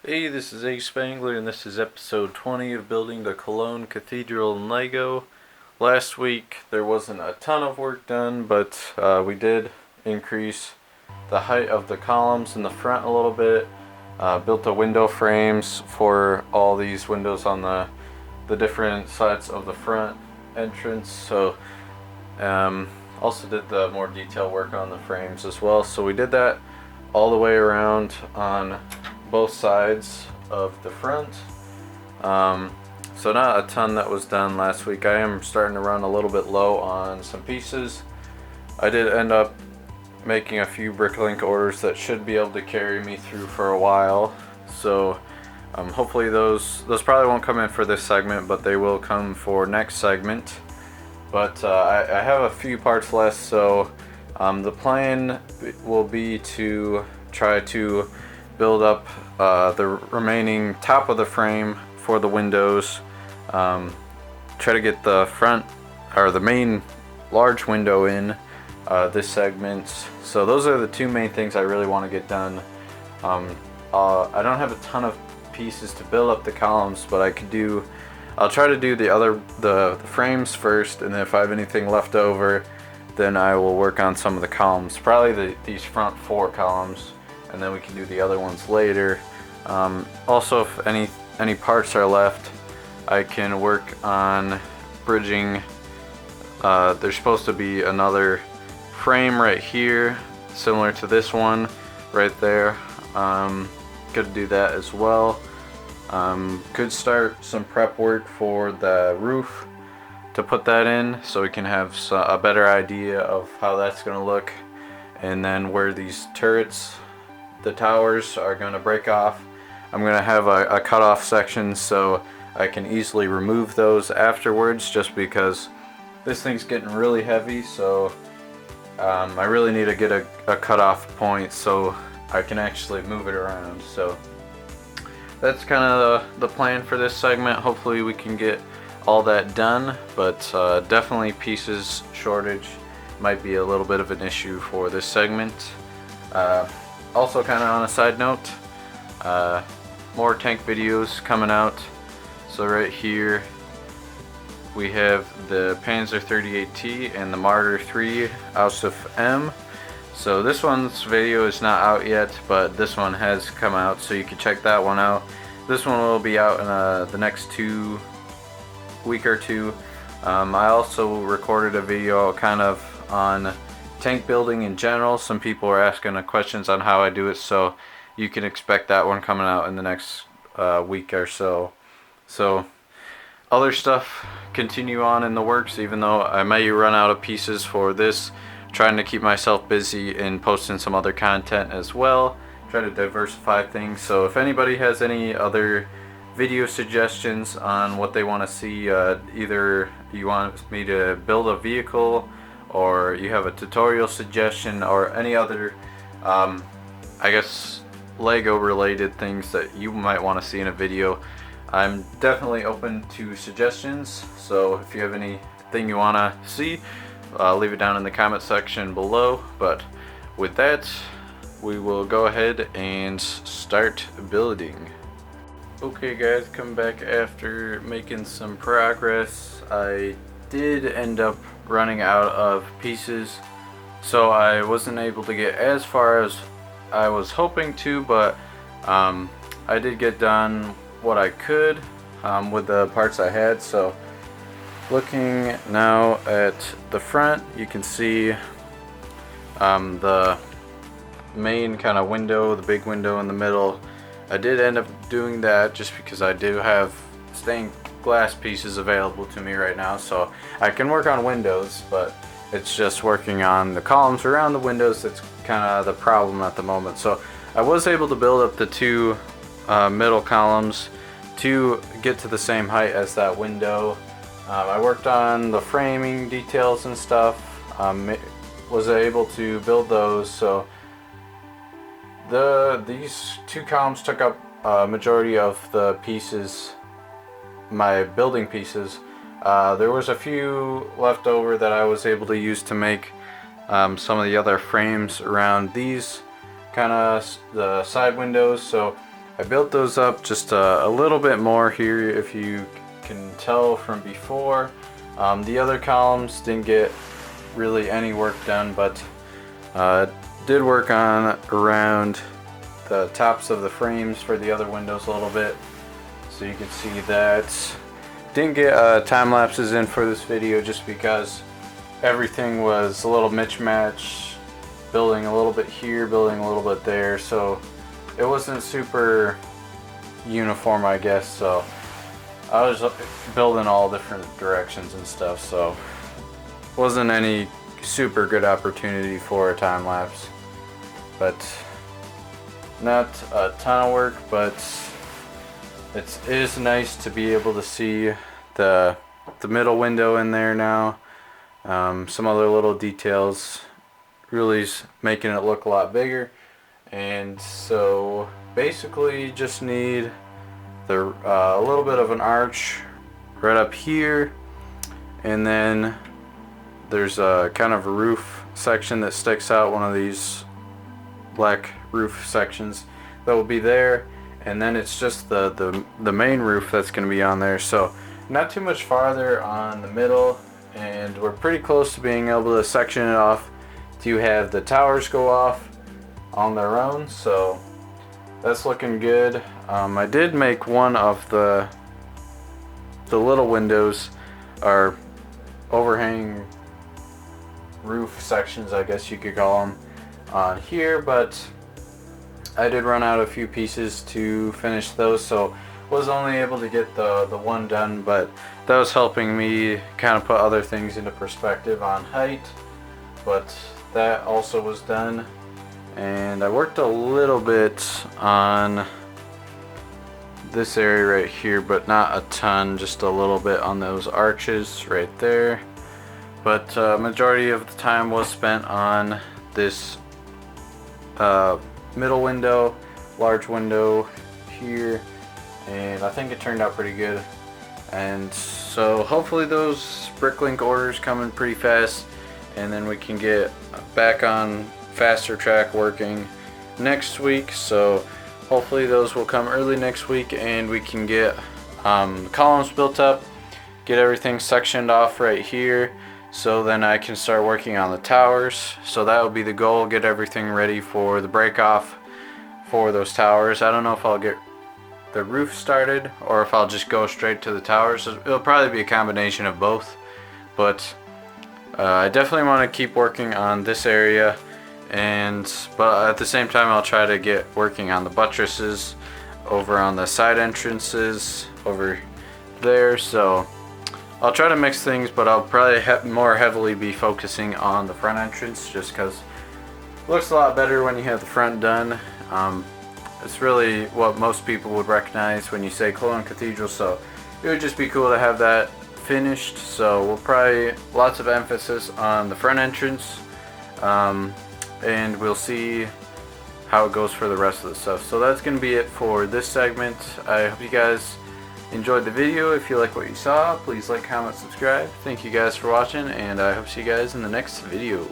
Hey, this is ASpengler, and this is episode 20 of building the Cologne Cathedral in Lego. Last week there wasn't a ton of work done, but we did increase the height of the columns in the front a little bit. Built the window frames for all these windows on the different sides of the front entrance. So also did the more detailed work on the frames as well. So we did that all the way around on both sides of the front. So not a ton that was done last week. I am starting to run a little bit low on some pieces. I did end up making a few Bricklink orders that should be able to carry me through for a while. So hopefully those probably won't come in for this segment, but they will come for next segment. But I have a few parts left, so the plan will be to try to build up the remaining top of the frame for the windows. Try to get the front or the main large window in this segment. So those are the two main things I really want to get done. I don't have a ton of pieces to build up the columns, but I'll try to do the frames first, and then if I have anything left over, then I will work on some of the columns, probably these front 4 columns, and then we can do the other ones later. Also, if any parts are left, I can work on bridging. There's supposed to be another frame right here, similar to this one right there. Could do that as well. Could start some prep work for the roof to put that in, so we can have a better idea of how that's going to look, and then where these turrets, the towers, are going to break off. I'm going to have a cut-off section so I can easily remove those afterwards, just because this thing's getting really heavy. So I really need to get a cut-off point so I can actually move it around. So that's kind of the plan for this segment. Hopefully we can get all that done, but definitely pieces shortage might be a little bit of an issue for this segment. Also, kind of on a side note, more tank videos coming out. So right here we have the Panzer 38T and the Martyr 3 Ausf M. So this one's video is not out yet, but this one has come out, so you can check that one out. This one will be out in the next week or two. I also recorded a video kind of on tank building in general. Some people are asking questions on how I do it, so you can expect that one coming out in the next week or so. So other stuff continue on in the works, even though I may run out of pieces for this. Trying to keep myself busy and posting some other content as well. Try to diversify things. So if anybody has any other video suggestions on what they want to see, either you want me to build a vehicle, or you have a tutorial suggestion, or any other I guess Lego related things that you might want to see in a video, I'm definitely open to suggestions. So if you have anything you want to see, leave it down in the comment section below. But with that, we will go ahead and start building. Okay guys, come back after making some progress. I did end up running out of pieces, so I wasn't able to get as far as I was hoping to, but I did get done what I could with the parts I had. So looking now at the front, you can see the main kind of window, the big window in the middle. I did end up doing that just because I do have stained glass pieces available to me right now, so I can work on windows, but it's just working on the columns around the windows that's kind of the problem at the moment. So I was able to build up the 2 middle columns to get to the same height as that window. I worked on the framing details and stuff, was able to build those. So these 2 columns took up a majority of the pieces, my building pieces. There was a few left over that I was able to use to make some of the other frames around these kind of the side windows. So I I built those up just a little bit more here, if you can tell from before. The other columns didn't get really any work done, but did work on around the tops of the frames for the other windows a little bit, so you can see that. Didn't get time lapses in for this video just because everything was a little mismatch, building a little bit here, building a little bit there, so it wasn't super uniform, I guess. So I was building all different directions and stuff, so wasn't any super good opportunity for a time lapse. But not a ton of work, but it is nice to be able to see the middle window in there now. Some other little details, really making it look a lot bigger. And so basically just need a little bit of an arch right up here, and then there's a kind of a roof section that sticks out, one of these black roof sections that will be there, and then it's just the main roof that's going to be on there. So not too much farther on the middle, and we're pretty close to being able to section it off to have the towers go off on their own, so that's looking good. I did make one of the little windows, or overhang roof sections, I guess you could call them, on here, but I did run out a few pieces to finish those, so was only able to get the one done, but that was helping me kind of put other things into perspective on height. But that also was done, and I worked a little bit on this area right here, but not a ton, just a little bit on those arches right there. But majority of the time was spent on this middle window, large window here, and I think it turned out pretty good. And so hopefully those Bricklink orders come in pretty fast, and then we can get back on faster track working next week. So hopefully those will come early next week, and we can get columns built up, get everything sectioned off right here, so then I can start working on the towers. So that will be the goal, get everything ready for the break off for those towers. I don't know if I'll get the roof started or if I'll just go straight to the towers. It'll probably be a combination of both, but I definitely want to keep working on this area, but at the same time I'll try to get working on the buttresses over on the side entrances over there. So I'll try to mix things, but I'll probably more heavily be focusing on the front entrance, just because it looks a lot better when you have the front done. It's really what most people would recognize when you say Cologne Cathedral, so it would just be cool to have that finished. So we'll probably lots of emphasis on the front entrance, and we'll see how it goes for the rest of the stuff. So that's going to be it for this segment. I hope you guys enjoyed the video. If you like what you saw, please like, comment, subscribe. Thank you guys for watching, and I hope to see you guys in the next video.